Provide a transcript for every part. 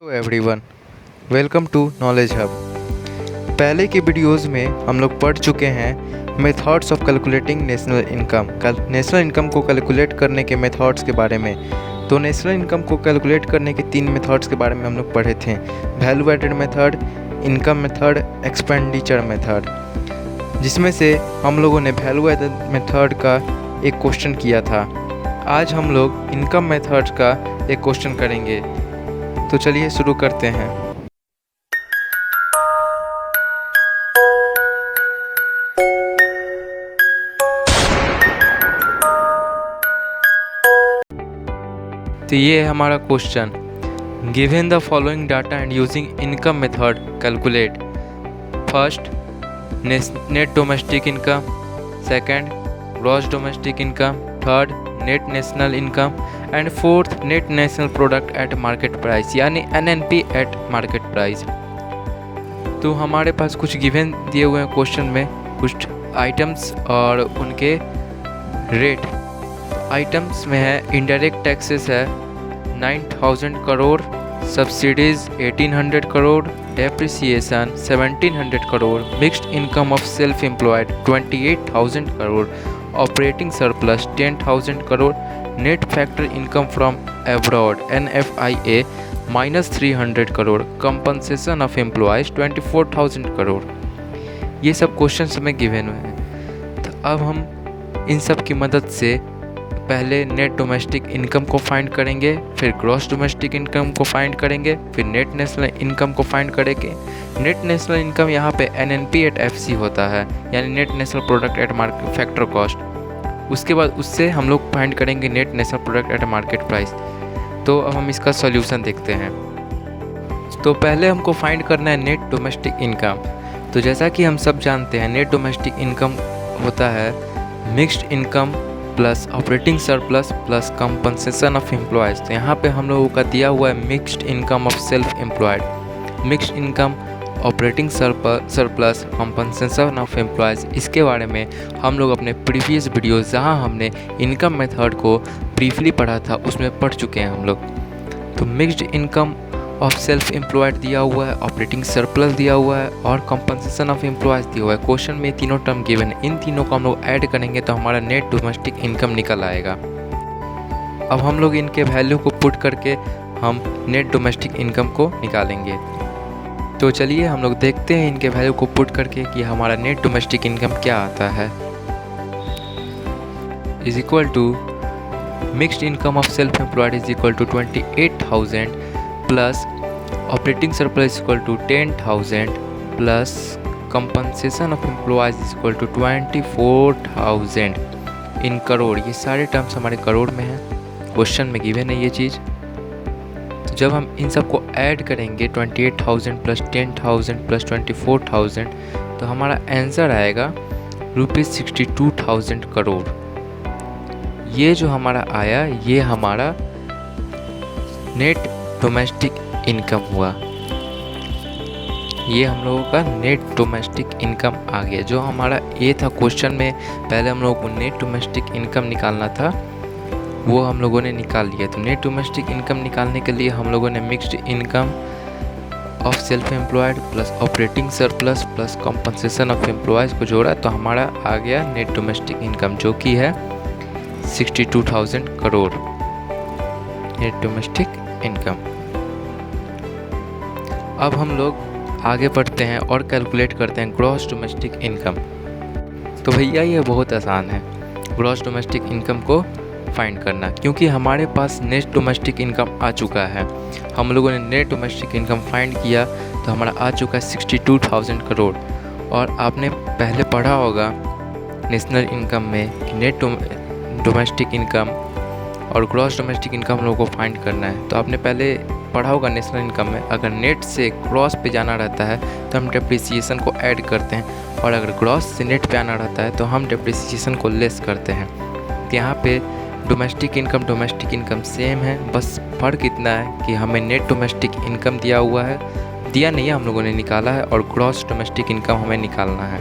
Hello everyone, welcome to knowledge hub. पहले की videos में हम लोग पढ़ चुके हैं methods of calculating national income. National income को कैलकुलेट करने के मेथड्स के बारे में। तो नेशनल इनकम को कैलकुलेट करने के 3 मेथड्स के बारे में हम लोग पढ़े थे। Value added method, income method, expenditure method, जिसमें से हम लोगों ने वैल्यू एडेड मेथड का एक क्वेश्चन किया था। आज हम लोग इनकम मेथड का एक क्वेश्चन करेंगे। तो चलिए शुरू करते हैं। तो ये है हमारा question. Given the following data and using income method calculate first net domestic income, second gross domestic income, third net national income and fourth net national product at market price, यानी NNP एट मार्केट प्राइस। तो हमारे पास कुछ given दिए हुए हैं question में, कुछ items और उनके रेट। आइटम्स में है इनडायरेक्ट टैक्सेस है 9000 crore, subsidies 1800 crore, depreciation 1700 crore, mixed income of self employed 28000 crore, operating surplus 10,000 crore, net factor income from abroad NFIA -300 crore, compensation of employees 24,000 crore. ये सब क्वेश्चंस में गिवन हुए हैं। तो अब हम इन सब की मदद से पहले नेट डोमेस्टिक इनकम को फाइंड करेंगे, फिर ग्रॉस डोमेस्टिक इनकम को फाइंड करेंगे, फिर नेट नेशनल इनकम को फाइंड करेंगे। नेट नेशनल इनकम यहाँ पे NNP एट FC होता है, यानी net national product at market factor cost. उसके बाद उससे हम लोग फाइंड करेंगे net national product at market price. तो अब हम इसका सॉल्यूशन देखते हैं। तो पहले हमको फाइंड करना है नेट डोमेस्टिक इनकम। तो जैसा कि हम सब जानते हैं, नेट डोमेस्टिक इनकम होता है mixed income plus operating surplus plus compensation of employees. तो यहाँ पे हम लोगों का दिया हुआ है mixed income of self employed, mixed income, operating surplus, compensation of employees. इसके बारे में हम लोग अपने प्रीवियस वीडियो जहाँ हमने इनकम मेथड को ब्रीफली पढ़ा था उसमें पढ़ चुके हैं हम लोग। तो mixed income of self employed दिया हुआ है, ऑपरेटिंग सरप्लस दिया हुआ है और कंपनसेशन ऑफ एम्प्लॉयज़ दिया हुआ है। क्वेश्चन में तीनों टर्म गिवन है। इन तीनों को हम लोग ऐड करेंगे तो हमारा नेट डोमेस्टिक इनकम निकल आएगा। अब हम लोग इनके वैल्यू को पुट करके हम नेट डोमेस्टिक इनकम को निकालेंगे। तो चलिए हम लोग देखते हैं इनके वैल्यू को पुट करके कि हमारा नेट डोमेस्टिक इनकम क्या आता है। Is equal to mixed income of self employed is equal to 28,000 plus operating surplus is equal to 10,000 plus compensation of employees is equal to 24,000 in crore. ये सारे टर्म्स हमारे करोड़ में हैं, क्वेश्चन में गिवन है ये चीज़। तो जब हम इन सब को ऐड करेंगे 28,000 प्लस 10,000 प्लस 24,000 तो हमारा आंसर आएगा ₹62,000 करोड़। ये जो हमारा आया ये हमारा नेट डोमेस्टिक इनकम हुआ। ये हम लोगों का नेट डोमेस्टिक इनकम आ गया। जो हमारा ए था क्वेश्चन में, पहले हम लोगों को नेट डोमेस्टिक इनकम निकालना था, वो हम लोगों ने निकाल लिया। तो नेट डोमेस्टिक इनकम निकालने के लिए हम लोगों ने mixed income of self employed plus operating surplus plus compensation of employees को जोड़ा तो हमारा आ गया नेट डोमेस्टिक इनकम, जो कि है 62,000 करोड़ नेट डोमेस्टिक इनकम। अब हम लोग आगे बढ़ते हैं और कैलकुलेट करते हैं ग्रॉस डोमेस्टिक इनकम। तो भैया ये बहुत आसान है ग्रॉस डोमेस्टिक इनकम को फाइंड करना, क्योंकि हमारे पास नेट डोमेस्टिक इनकम आ चुका है। हम लोगों ने नेट डोमेस्टिक इनकम फाइंड किया तो हमारा आ चुका है 62,000 करोड़। और आपने पहले पढ़ा होगा नेशनल इनकम में कि नेट डोमेस्टिक इनकम और ग्रॉस डोमेस्टिक इनकम हम लोगों को फाइंड करना है। तो आपने पहले पढ़ा होगा नेशनल इनकम में, अगर नेट से ग्रॉस पे जाना रहता है तो हम डेप्रिसिएशन को ऐड करते हैं, और अगर ग्रॉस से नेट पे आना रहता है तो हम डेप्रिसिएशन को लेस करते हैं। तो यहाँ पे डोमेस्टिक इनकम सेम है, बस फ़र्क इतना है कि हमें नेट डोमेस्टिक इनकम दिया हुआ है, दिया नहीं है, हम लोगों ने निकाला है, और ग्रॉस डोमेस्टिक इनकम हमें निकालना है।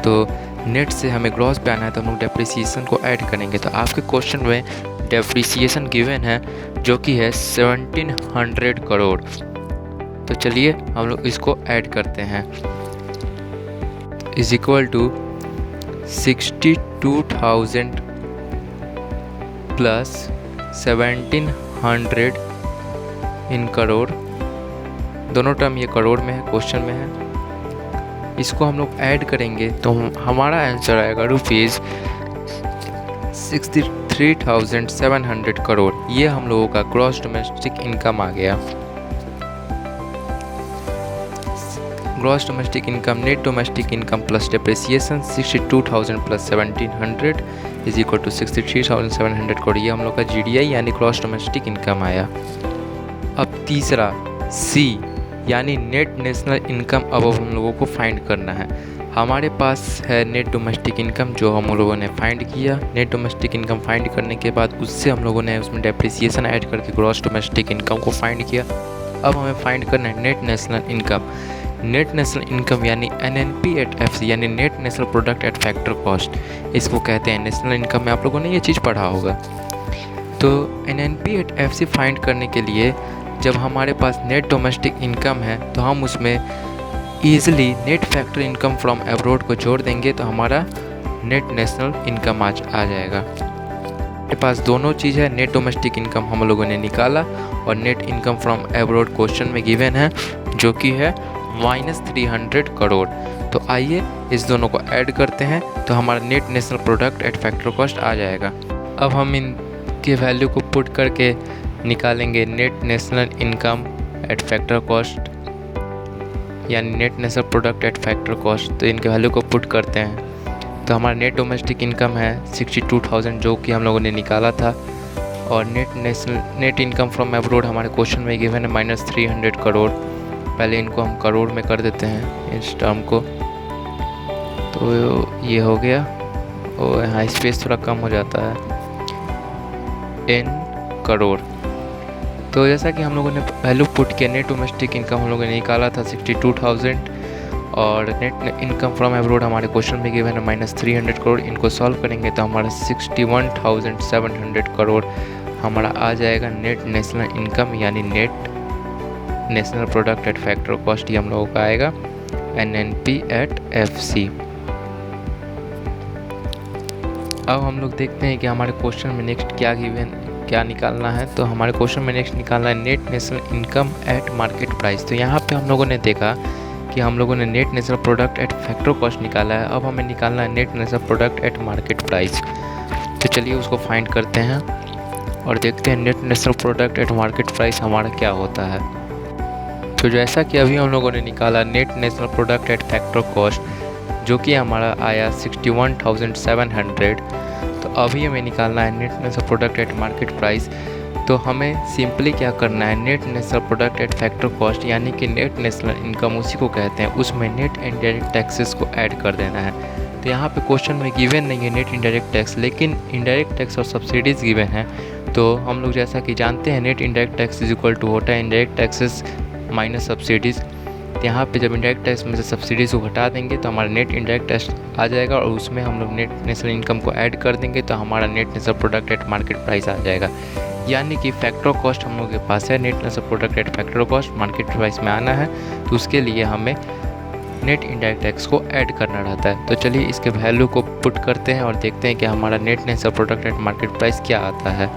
तो नेट से हमें ग्रॉस पे आना है तो हम लोग डेप्रिसिएशन को ऐड करेंगे। तो आपके क्वेश्चन में डेप्रिसिएशन गिवन है जो कि है 1700 करोड़। तो चलिए हम लोग इसको ऐड करते हैं। इज इक्वल टू 62,000 प्लस 1700 इन करोड़। दोनों टर्म ये करोड़ में है, क्वेश्चन में है। इसको हम लोग ऐड करेंगे तो हमारा आंसर आएगा ₹63,700 करोड़। ये हम लोगों का ग्रॉस डोमेस्टिक इनकम आ गया। Gross domestic income, net domestic income plus depreciation 62,000 plus 1700 is equal to 63,700 crore. ये हम लोग का GDI यानी ग्रॉस डोमेस्टिक इनकम आया। अब तीसरा C यानी नेट नेशनल इनकम अब हम लोगों को फाइंड करना है। हमारे पास है नेट डोमेस्टिक इनकम जो हम लोगों ने फाइंड किया। नेट डोमेस्टिक इनकम फाइंड करने के बाद उससे हम लोगों ने उसमें डेप्रिसिएशन ऐड करके ग्रॉस डोमेस्टिक इनकम को फाइंड किया। अब हमें फाइंड करना है net national income. Net national income यानी NNP एट FC यानी net national product at factor cost, इसको कहते हैं। नेशनल इनकम में आप लोगों ने ये चीज़ पढ़ा होगा। तो NNP एट FC फाइंड करने के लिए जब हमारे पास नेट डोमेस्टिक इनकम है तो हम उसमें easily net factor income from abroad को जोड़ देंगे तो हमारा नेट नेशनल इनकम आ जाएगा। हमारे पास दोनों चीज़ है। नेट डोमेस्टिक इनकम हम लोगों ने निकाला और net income from abroad question में गिवन है जो कि है -300 करोड़। तो आइए इस दोनों को ऐड करते हैं तो हमारा net national product at factor cost आ जाएगा। अब हम इनके वैल्यू को पुट करके निकालेंगे net national income at factor cost यानी net national product at factor cost. तो इनके वैल्यू को पुट करते हैं तो हमारा नेट डोमेस्टिक इनकम है 62,000 जो कि हम लोगों ने निकाला था, और नेट इनकम फ्रॉम अब्रॉड हमारे क्वेश्चन में गिवन है -300 करोड़। पहले इनको हम करोड़ में कर देते हैं इस टर्म को, तो ये हो गया और यहाँ स्पेस थोड़ा कम हो जाता है n करोड़। तो जैसा कि हम लोगों ने वैल्यू पुट किया, नेट डोमेस्टिक इनकम हम लोगों ने निकाला था 62,000 और नेट इनकम फ्रॉम अब्रॉड हमारे क्वेश्चन में गिवन है -300 करोड़। इनको सॉल्व करेंगे तो हमारा 61,700 करोड़ हमारा आ जाएगा नेट नेशनल इनकम यानी net national product at factor cost. ही हम लोगों का आएगा NNP एट FC। अब हम लोग देखते हैं कि हमारे क्वेश्चन में नेक्स्ट क्या निकालना है। तो हमारे क्वेश्चन में नेक्स्ट निकालना है net national income eight market price. तो यहाँ पे हम लोगों ने देखा कि हम लोगों ने net national product at factor cost निकाला है। अब हमें निकालना है net national product at market price. तो चलिए उसको फाइंड करते हैं और देखते हैं net national product at market price हमारा क्या होता है। तो जैसा कि अभी हम लोगों ने निकाला net national product at factor cost जो कि हमारा आया 61,700। तो अभी हमें निकालना है net national product at market price. तो हमें सिंपली क्या करना है, net national product at factor cost यानी कि नेट नेशनल इनकम उसी को कहते हैं, उसमें नेट इनडायरेक्ट टैक्सेस को ऐड कर देना है। तो यहाँ पे क्वेश्चन में गिवन नहीं है नेट इनडायरेक्ट टैक्स, लेकिन इनडायरेक्ट टैक्स और सब्सिडीज़ गिवन है। तो हम लोग जैसा कि जानते हैं net indirect tax is equal to होता है इनडायरेक्ट टैक्सेस माइनस सब्सिडीज़। तो यहाँ पे जब इनडायरेक्ट टैक्स में से सब्सिडीज़ को घटा देंगे तो हमारा नेट इनडायरेक्ट टैक्स आ जाएगा और उसमें हम लोग नेट नेशनल इनकम को ऐड कर देंगे तो हमारा net national product at market price आ जाएगा। यानी कि फैक्टर कॉस्ट हम लोग के पास है, net national product at factor cost market price में आना है तो उसके लिए हमें नेट इनडायरेक्ट टैक्स को ऐड करना रहता है। तो चलिए इसके वैल्यू को पुट करते हैं और देखते हैं कि हमारा net national product at market price क्या आता है।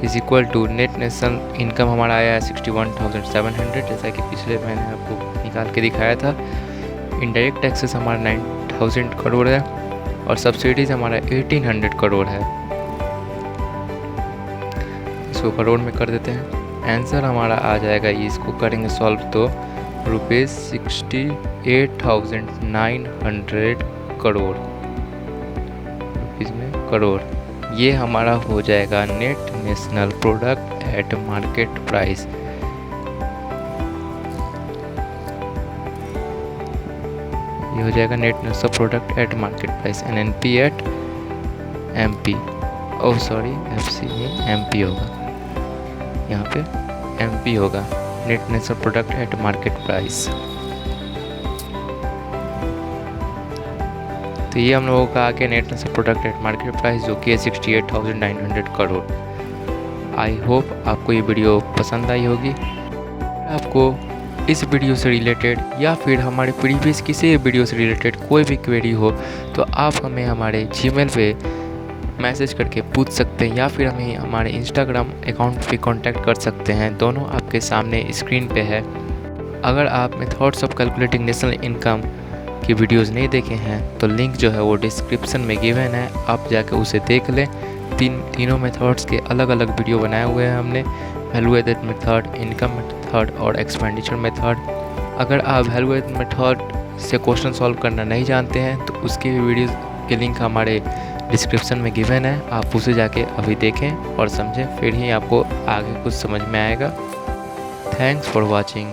Is equal to net national income हमारा आया है 61,700 जैसा कि पिछले मैंने आपको निकाल के दिखाया था। इनडायरेक्ट टैक्सेस हमारा 9,000 करोड़ है और सब्सिडीज़ हमारा 1,800 करोड़ है। इसको करोड़ में कर देते हैं, आंसर हमारा आ जाएगा, इसको करेंगे सॉल्व तो ₹68,900 करोड़ में करोड़। ये हमारा हो जाएगा net national product at market price. ये हो जाएगा net national product at market price NNP at MP, oh sorry FC में MP होगा, यहाँ पे MP होगा net national product at market price. तो ये हम लोगों का आगे net national product at market price जो कि है 68,900 करोड़। आई होप आपको ये वीडियो पसंद आई होगी। आपको इस वीडियो से रिलेटेड या फिर हमारे प्रीवियस किसी वीडियो से रिलेटेड कोई भी क्वेरी हो तो आप हमें हमारे जीमेल पे मैसेज करके पूछ सकते हैं या फिर हमें हमारे इंस्टाग्राम अकाउंट पे कांटेक्ट कर सकते हैं। दोनों आपके सामने स्क्रीन पे है। अगर आप methods of calculating national income की वीडियोस नहीं देखे हैं तो लिंक जो है वो डिस्क्रिप्शन में गिवन है, आप जाकर उसे देख लें। तीनों मेथड्स के अलग अलग वीडियो बनाए हुए हैं हमने, value added method, income method और एक्सपेंडिचर मेथड। अगर आप वैल्यू एडेड मेथड से क्वेश्चन सॉल्व करना नहीं जानते हैं तो उसके वीडियो के लिंक हमारे डिस्क्रिप्शन में गिवन है, आप उसे जाके अभी देखें और समझें, फिर ही आपको आगे कुछ समझ में आएगा। Thanks for watching.